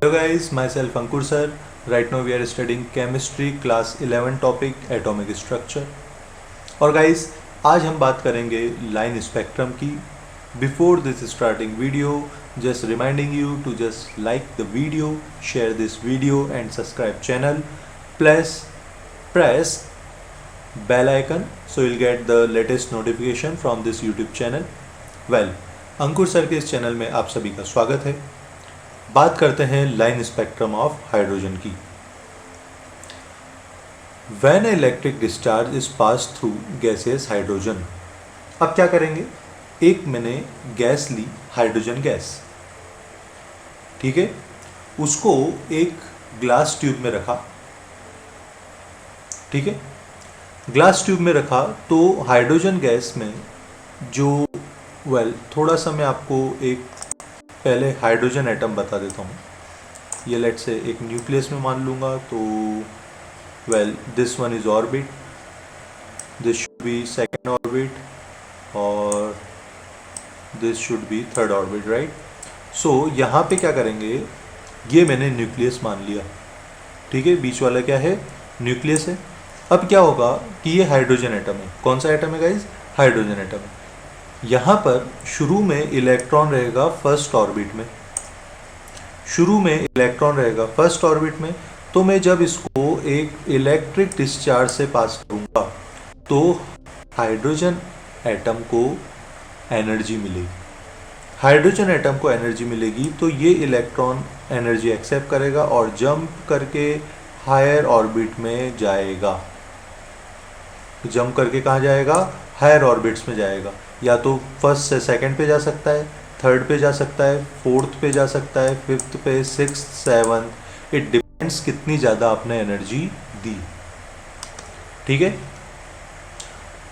Hello guys, myself Ankur sir. Right now we are studying chemistry class 11 topic atomic structure. और guys, आज हम बात करेंगे line spectrum की. Before this starting video, just reminding you to just like the video, share this video and subscribe channel. Plus press bell icon so you'll get the latest notification from this YouTube channel. Well, Ankur sir के इस channel में आप सभी का स्वागत है. बात करते हैं लाइन स्पेक्ट्रम ऑफ हाइड्रोजन की. When electric discharge is pass through gases hydrogen. अब क्या करेंगे, एक मैंने गैस ली, हाइड्रोजन गैस, ठीक है, उसको एक ग्लास ट्यूब में रखा, ठीक है, ग्लास ट्यूब में रखा तो हाइड्रोजन गैस में जो थोड़ा सा मैं आपको एक पहले हाइड्रोजन एटम बता देता हूँ. ये लेट से एक न्यूक्लियस में मान लूँगा तो this one is orbit, this should be second orbit और this should be third orbit, right. So यहाँ पे क्या करेंगे, ये मैंने न्यूक्लियस मान लिया, ठीक है, बीच वाला क्या है, न्यूक्लियस है. अब क्या होगा कि ये हाइड्रोजन एटम है. कौन सा एटम है गाइज, हाइड्रोजन एटम है. यहाँ पर शुरू में इलेक्ट्रॉन रहेगा फर्स्ट ऑर्बिट में, शुरू में इलेक्ट्रॉन रहेगा फर्स्ट ऑर्बिट में. तो मैं जब इसको एक इलेक्ट्रिक डिस्चार्ज से पास करूँगा तो हाइड्रोजन एटम को एनर्जी मिलेगी. हाइड्रोजन एटम को एनर्जी मिलेगी तो ये इलेक्ट्रॉन एनर्जी एक्सेप्ट करेगा और जंप करके हायर ऑर्बिट में जाएगा. जंप करके कहाँ जाएगा, हायर ऑर्बिट्स में जाएगा. या तो फर्स्ट से सेकंड पे जा सकता है, थर्ड पे जा सकता है, फोर्थ पे जा सकता है, फिफ्थ पे, सिक्स, सेवन. इट डिपेंड्स कितनी ज़्यादा आपने एनर्जी दी, ठीक है.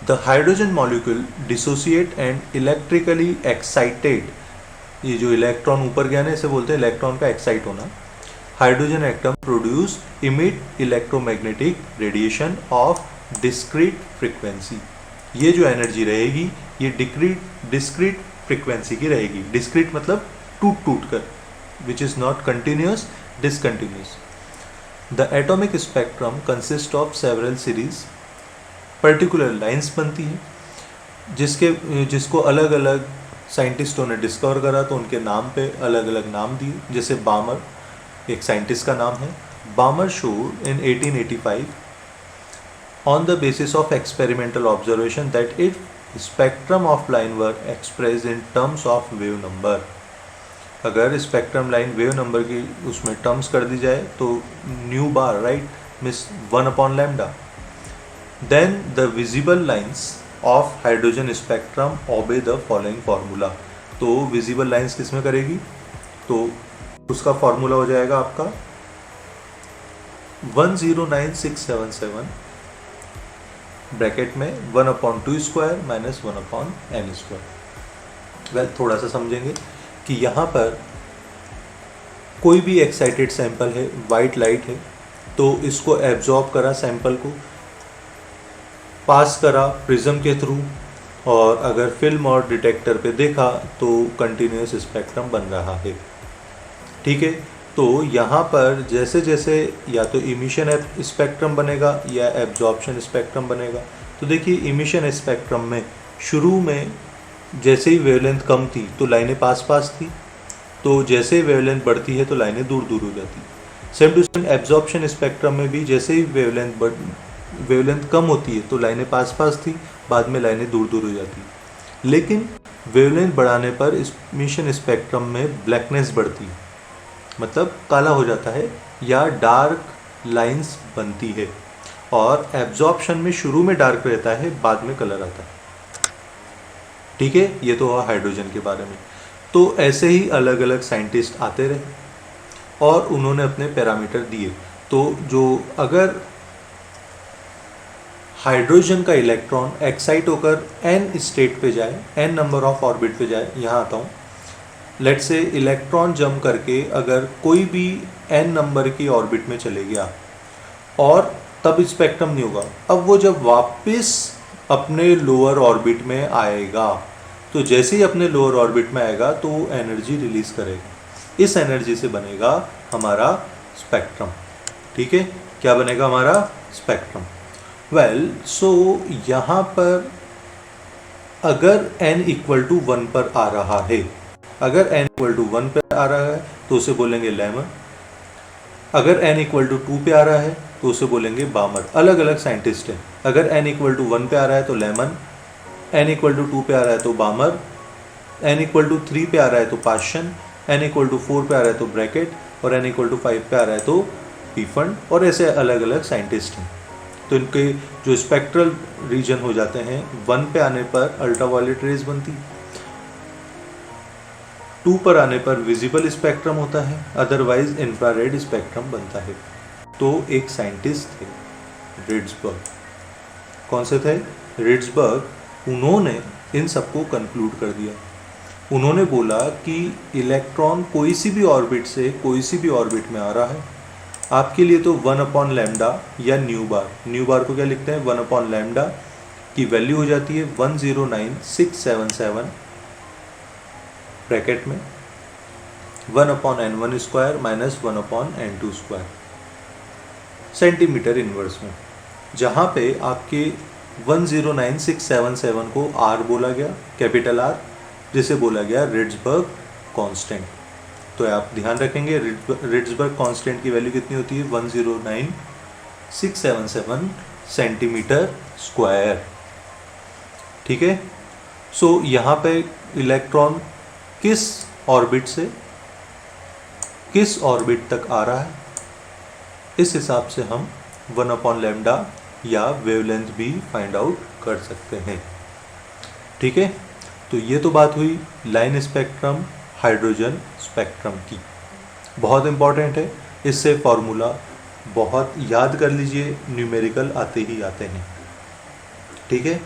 The hydrogen molecule dissociate and electrically excited. ये जो इलेक्ट्रॉन ऊपर गया ना, इसे बोलते हैं इलेक्ट्रॉन का एक्साइट होना. Hydrogen atom produce emit electromagnetic radiation of discrete frequency. ये जो एनर्जी रहेगी ये डिस्क्रीट फ्रीक्वेंसी की रहेगी. डिस्क्रीट मतलब टूट टूट कर, which is not continuous, discontinuous. The atomic spectrum consist of several series. Particular lines बनती हैं जिसको अलग अलग साइंटिस्टों ने डिस्कवर करा तो उनके नाम पे अलग अलग नाम दिए. जैसे बामर एक साइंटिस्ट का नाम है. बामर showed in 1885 on the basis of experimental observation that if spectrum of line were expressed in terms of wave number. अगर स्पेक्ट्रम लाइन वेव नंबर की उसमें टर्म्स कर दी जाए तो new bar, right, miss 1/λ, then the visible lines of hydrogen spectrum obey the following formula. तो visible lines किस में करेगी, तो उसका फॉर्मूला हो जाएगा आपका 109677 ब्रैकेट में 1/2² माइनस 1/n². थोड़ा सा समझेंगे कि यहाँ पर कोई भी एक्साइटेड सैंपल है, वाइट लाइट है, तो इसको एब्जॉर्ब करा, सैंपल को पास करा प्रिज्म के थ्रू, और अगर फिल्म और डिटेक्टर पे देखा तो कंटिन्यूस स्पेक्ट्रम बन रहा है, ठीक है. तो यहाँ पर जैसे जैसे या तो इमिशन स्पेक्ट्रम बनेगा या एब्जॉर्प्शन स्पेक्ट्रम बनेगा. तो देखिए इमिशन स्पेक्ट्रम में शुरू में जैसे ही वेवलेंथ कम थी तो लाइनें पास पास थी, तो जैसे ही वेवलेंथ बढ़ती है तो लाइनें दूर दूर हो जाती. Same to same absorption spectrum में भी जैसे ही वेवलेंथ कम होती है तो लाइनें पास पास थी, बाद में लाइनें दूर दूर हो जाती. लेकिन वेवलेंथ बढ़ाने पर इमिशन स्पेक्ट्रम में ब्लैकनेस बढ़ती है, मतलब काला हो जाता है या डार्क लाइंस बनती है. और एब्जॉर्प्शन में शुरू में डार्क रहता है, बाद में कलर आता है, ठीक है. ये तो हुआ हाइड्रोजन के बारे में. तो ऐसे ही अलग अलग साइंटिस्ट आते रहे और उन्होंने अपने पैरामीटर दिए. तो जो अगर हाइड्रोजन का इलेक्ट्रॉन एक्साइट होकर n स्टेट पे जाए, n नंबर ऑफ ऑर्बिट पे जाए, यहाँ आता हूँ, लेट से इलेक्ट्रॉन जंप करके अगर कोई भी n नंबर की ऑर्बिट में चले गया और तब स्पेक्ट्रम नहीं होगा. अब वो जब वापस अपने लोअर ऑर्बिट में आएगा तो जैसे ही अपने लोअर ऑर्बिट में आएगा तो वो एनर्जी रिलीज करेगा. इस एनर्जी से बनेगा हमारा स्पेक्ट्रम। ठीक है, क्या बनेगा हमारा स्पेक्ट्रम। वेल सो यहाँ पर अगर n इक्वल टू 1 पर आ रहा है, अगर n इक्वल टू 1 पर आ रहा है तो उसे बोलेंगे लेमन, अगर n इक्वल टू 2 पे आ रहा है तो उसे बोलेंगे बामर। अलग अलग साइंटिस्ट हैं, अगर n इक्वल टू 1 पे आ रहा है तो लेमन, n इक्वल टू 2 पे आ रहा है तो बामर, n इक्वल टू 3 पे आ रहा है तो पाशन, n इक्वल टू 4 पे आ रहा है तो ब्रैकेट, और n इक्वल टू 5 पे आ रहा है तो पीफंड, और ऐसे अलग अलग साइंटिस्ट हैं। तो इनके जो स्पेक्ट्रल रीजन हो जाते हैं 1 पे आने पर अल्ट्रावायलेट रेज बनती, 2 पर आने पर विजिबल स्पेक्ट्रम होता है, अदरवाइज इंफ्रारेड स्पेक्ट्रम बनता है। तो एक साइंटिस्ट थे रिड्सबर्ग, कौन से थे? रिड्सबर्ग। उन्होंने इन सबको कंक्लूड कर दिया। उन्होंने बोला कि इलेक्ट्रॉन कोई सी भी ऑर्बिट से कोई सी भी ऑर्बिट में आ रहा है, आपके लिए तो 1 अपॉन लैम्डा या न्यू बार, न्यू बार को क्या लिखते हैं 1 अपॉन लैम्डा की वैल्यू हो जाती है 109677 ब्रैकेट में 1 upon n1 square minus 1 upon n2 square centimetre inverse में, जहाँ पे आपके 109677 को r बोला गया, कैपिटल R, जिसे बोला गया रिड्सबर्ग कांस्टेंट। तो आप ध्यान रखेंगे रिड्सबर्ग कांस्टेंट की वैल्यू कितनी होती है 109677 सेंटीमीटर स्क्वायर। ठीक है, सो यहाँ पे इलेक्ट्रॉन किस ऑर्बिट से किस ऑर्बिट तक आ रहा है, इस हिसाब से हम 1 अपॉन लैम्डा या वेवलेंथ भी फाइंड आउट कर सकते हैं। ठीक है, तो ये तो बात हुई लाइन स्पेक्ट्रम हाइड्रोजन स्पेक्ट्रम की, बहुत इंपॉर्टेंट है, इससे फॉर्मूला बहुत याद कर लीजिए, न्यूमेरिकल आते ही आते हैं। ठीक है,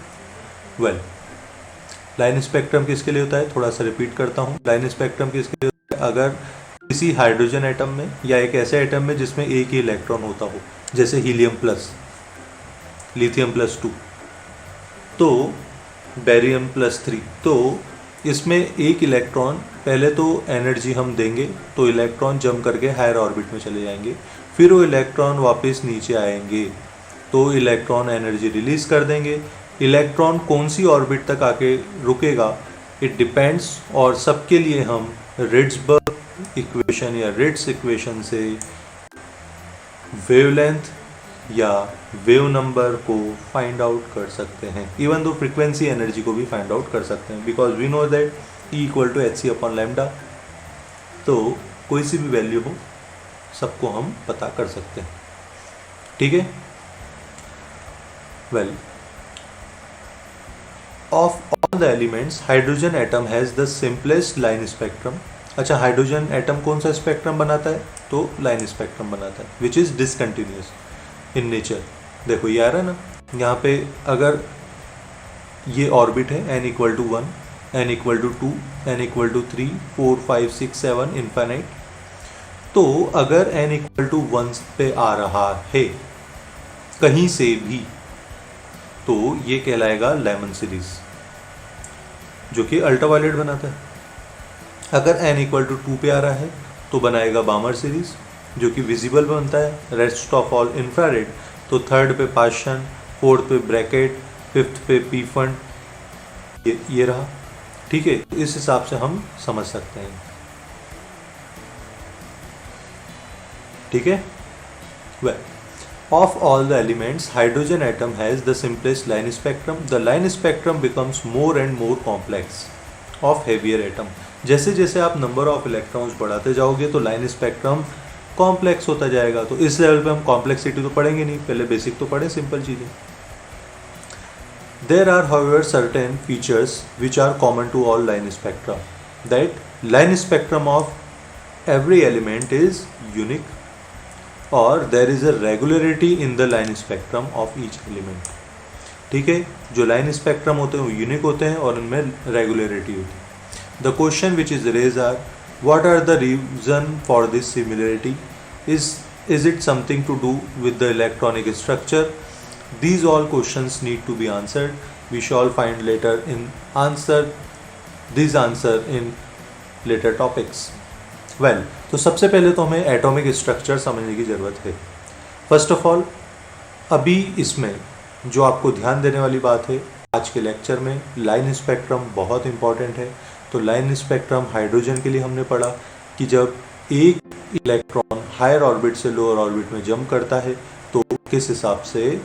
वेल लाइन स्पेक्ट्रम किसके लिए होता है, थोड़ा सा रिपीट करता हूँ। लाइन स्पेक्ट्रम किसके लिए होता है? अगर किसी हाइड्रोजन एटम में या एक ऐसे एटम में जिसमें एक ही इलेक्ट्रॉन होता हो, जैसे हीलियम प्लस, लिथियम प्लस 2, तो बेरियम प्लस 3, तो इसमें एक इलेक्ट्रॉन, पहले तो एनर्जी हम देंगे तो इलेक्ट्रॉन जंप करके हायर ऑर्बिट में चले जाएंगे, फिर वो इलेक्ट्रॉन वापस नीचे आएंगे तो इलेक्ट्रॉन एनर्जी रिलीज कर देंगे। इलेक्ट्रॉन कौन सी ऑर्बिट तक आके रुकेगा इट डिपेंड्स, और सबके लिए हम रिड्सबर्ग इक्वेशन या रिट्स इक्वेशन से वेवलेंथ या वेव नंबर को फाइंड आउट कर सकते हैं, इवन दो फ्रीक्वेंसी एनर्जी को भी फाइंड आउट कर सकते हैं, because we know that E equal to H C upon lambda. तो कोई सी भी वैल्यू हो सबको हम पता कर सकते हैं। ठीक है, well of all the elements hydrogen atom has the simplest line spectrum. अच्छा, हाइड्रोजन एटम कौन सा स्पेक्ट्रम बनाता है? तो लाइन स्पेक्ट्रम बनाता है, which is discontinuous in nature. देखो ये आ रहा है ना, यहाँ पे अगर ये ऑर्बिट है n equal to 1, n equal to 2, n equal to 3, 4, 5, 6, 7 infinite, तो अगर n इक्वल टू 1 पे आ रहा है कहीं से भी तो ये कहलाएगा लेमन सीरीज, जो कि अल्ट्रावायलेट बनाता है। अगर n इक्वल टू 2 पे आ रहा है तो बनाएगा बामर सीरीज, जो कि विजिबल बनता है, रेस्ट ऑफ ऑल इंफ्रारेड। तो थर्ड पे पाशन, फोर्थ पे ब्रैकेट, फिफ्थ पे पीफंड, ये रहा। ठीक है, इस हिसाब से हम समझ सकते हैं। ठीक है, well of all the elements hydrogen atom has the simplest line spectrum. The line spectrum becomes more and more complex of heavier atom. जैसे जैसे आप नंबर ऑफ इलेक्ट्रॉन्स बढ़ाते जाओगे तो लाइन स्पेक्ट्रम कॉम्प्लेक्स होता जाएगा। तो इस लेवल पे हम कॉम्प्लेक्सिटी तो पढ़ेंगे नहीं, पहले बेसिक तो पढ़े, सिंपल चीज़ें। There are however certain features which are common to all line spectra, that line spectrum of every element is unique, or there is a regularity in the line spectrum of each element. ठीक है, जो line spectrum होते हैं वो unique होते हैं और उनमें रेगुलरिटी होती है। The question which is raise are what are the reason for this similarity, is it something to do with the electronic structure? These all questions need to be answered. We shall find later in these answer in later topics. Well तो सबसे पहले तो हमें atomic structure समझने की ज़रूरत है। First of all अभी इसमें जो आपको ध्यान देने वाली बात है आज के लेक्चर में, लाइन स्पेक्ट्रम बहुत इंपॉर्टेंट है। तो लाइन स्पेक्ट्रम हाइड्रोजन के लिए हमने पढ़ा कि जब एक इलेक्ट्रॉन हायर ऑर्बिट से लोअर ऑर्बिट में जंप करता है तो किस हिसाब से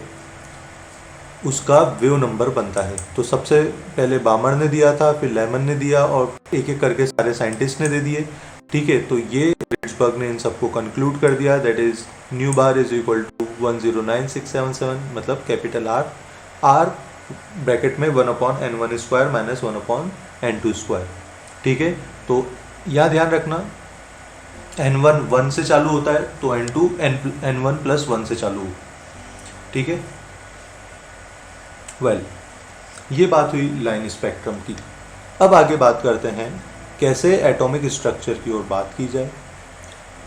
उसका वेव नंबर बनता है। तो सबसे पहले बामर ने दिया था, फिर लेमन ने दिया और एक एक करके सारे साइंटिस्ट ने दे दिए। ठीक है, तो ये रिट्जबर्ग ने इन सबको कंक्लूड कर दिया, that is nu bar is equal to 109677, मतलब कैपिटल आर ब्रैकेट में 1/n1 square minus 1/n2 square. ठीक है, तो यह ध्यान रखना n1 1 से चालू होता है तो n2 n1 प्लस 1 से चालू हो। ठीक है, वेल ये बात हुई लाइन स्पेक्ट्रम की। अब आगे बात करते हैं कैसे एटॉमिक स्ट्रक्चर की ओर बात की जाए।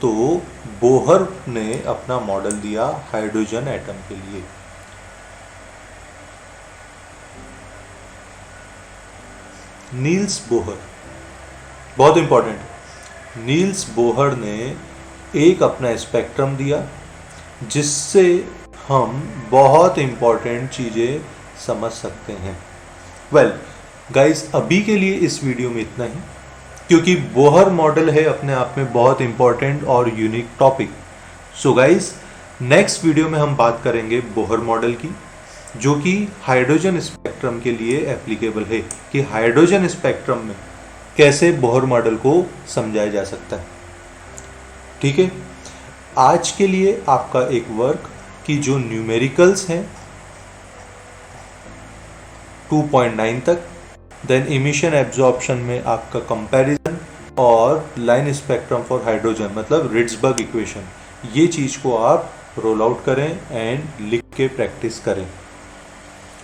तो बोहर ने अपना मॉडल दिया हाइड्रोजन एटम के लिए। नील्स बोहर बहुत इंपॉर्टेंट है। नील्स बोहर ने एक अपना स्पेक्ट्रम दिया जिससे हम बहुत इंपॉर्टेंट चीज़ें समझ सकते हैं। वेल गाइस अभी के लिए इस वीडियो में इतना ही, क्योंकि बोहर मॉडल है अपने आप में बहुत इंपॉर्टेंट और unique topic. So guys next video में हम बात करेंगे बोहर मॉडल की, जो कि हाइड्रोजन स्पेक्ट्रम के लिए एप्लीकेबल है, कि हाइड्रोजन स्पेक्ट्रम में कैसे बोहर मॉडल को समझाया जा सकता है। ठीक है, आज के लिए आपका एक वर्क की जो न्यूमेरिकल्स हैं 2.9 तक, देन इमिशन एब्जॉर्प्शन में आपका कंपैरिजन और लाइन स्पेक्ट्रम फॉर हाइड्रोजन मतलब रिट्जबर्ग इक्वेशन, ये चीज़ को आप रोल आउट करें एंड लिख के प्रैक्टिस करें।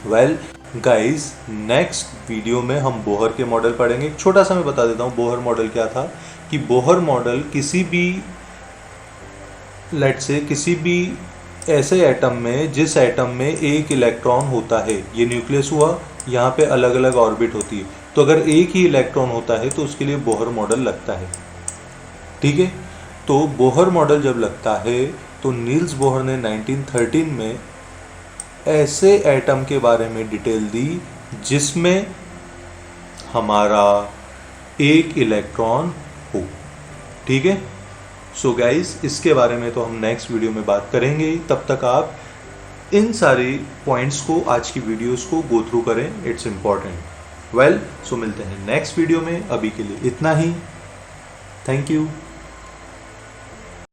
वेल गाइस नेक्स्ट वीडियो में हम बोहर के मॉडल पढ़ेंगे। एक छोटा सा मैं बता देता हूँ बोहर मॉडल क्या था, कि बोहर मॉडल किसी भी लेट से किसी भी ऐसे एटम में जिस एटम में एक इलेक्ट्रॉन होता है, ये न्यूक्लियस हुआ, यहाँ पे अलग अलग ऑर्बिट होती है, तो अगर एक ही इलेक्ट्रॉन होता है तो उसके लिए बोहर मॉडल लगता है। ठीक है, तो बोहर मॉडल जब लगता है तो नील्स बोहर ने 1913 में ऐसे एटम के बारे में डिटेल दी जिसमें हमारा एक इलेक्ट्रॉन हो। ठीक है, सो गाइस इसके बारे में तो हम नेक्स्ट वीडियो में बात करेंगे। तब तक आप इन सारे पॉइंट्स को, आज की वीडियोस को गो थ्रू करें, इट्स इम्पॉर्टेंट। वेल सो मिलते हैं नेक्स्ट वीडियो में, अभी के लिए इतना ही। Thank you.